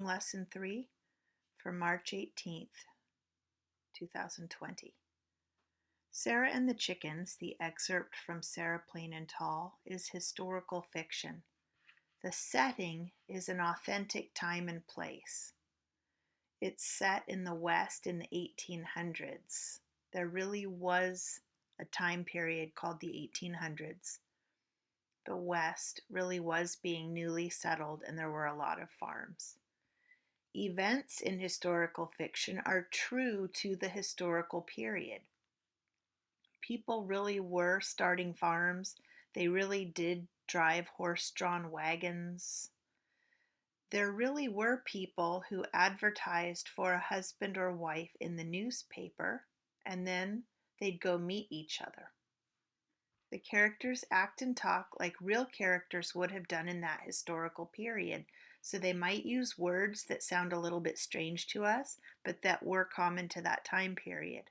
Lesson 3 for March 18th, 2020. Sarah and the Chickens, the excerpt from Sarah Plain and Tall, is historical fiction. The setting is an authentic time and place. It's set in the West in the 1800s. There really was a time period called the 1800s. The West really was being newly settled and there were a lot of farms. Events in historical fiction are true to the historical period. People really were starting farms. They really did drive horse-drawn wagons. There really were people who advertised for a husband or wife in the newspaper, and then they'd go meet each other. The characters act and talk like real characters would have done in that historical period. So they might use words that sound a little bit strange to us, but that were common to that time period.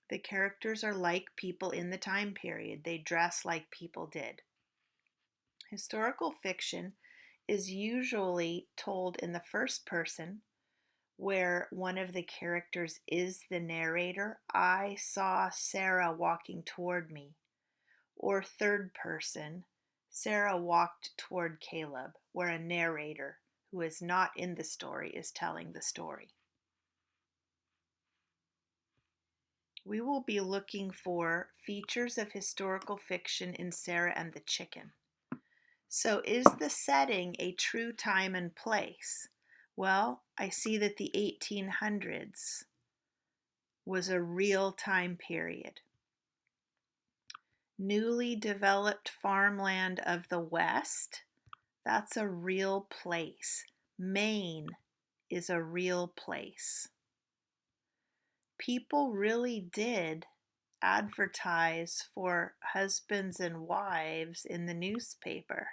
The characters are like people in the time period. They dress like people did. Historical fiction is usually told in the first person, where one of the characters is the narrator. I saw Sarah walking toward me. Or third person, Sarah walked toward Caleb, where a narrator who is not in the story is telling the story. We will be looking for features of historical fiction in Sarah and the Chicken. So is the setting a true time and place? Well, I see that the 1800s was a real time period. Newly developed farmland of the West, that's a real place. Maine is a real place. People really did advertise for husbands and wives in the newspaper.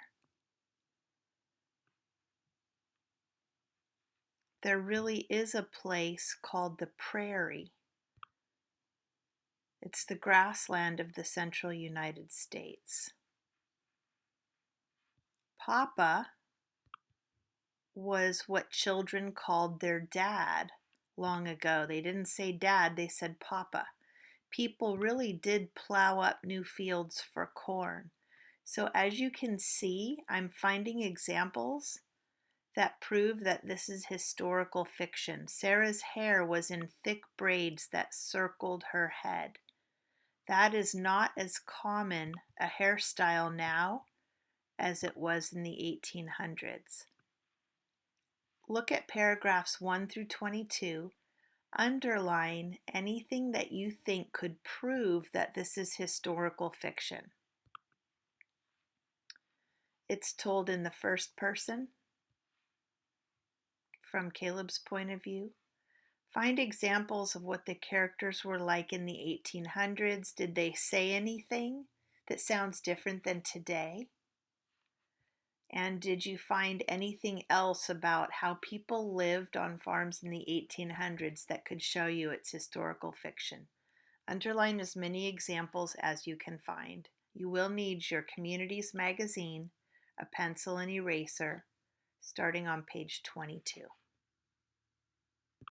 There really is a place called the Prairie. It's the grassland of the central United States. Papa was what children called their dad long ago. They didn't say dad, they said papa. People really did plow up new fields for corn. So as you can see, I'm finding examples that prove that this is historical fiction. Sarah's hair was in thick braids that circled her head. That is not as common a hairstyle now as it was in the 1800s. Look at paragraphs 1 through 22. Underline anything that you think could prove that this is historical fiction. It's told in the first person, from Caleb's point of view. Find examples of what the characters were like in the 1800s. Did they say anything that sounds different than today? And did you find anything else about how people lived on farms in the 1800s that could show you it's historical fiction? Underline as many examples as you can find. You will need your Communities magazine, a pencil and eraser, starting on page 22.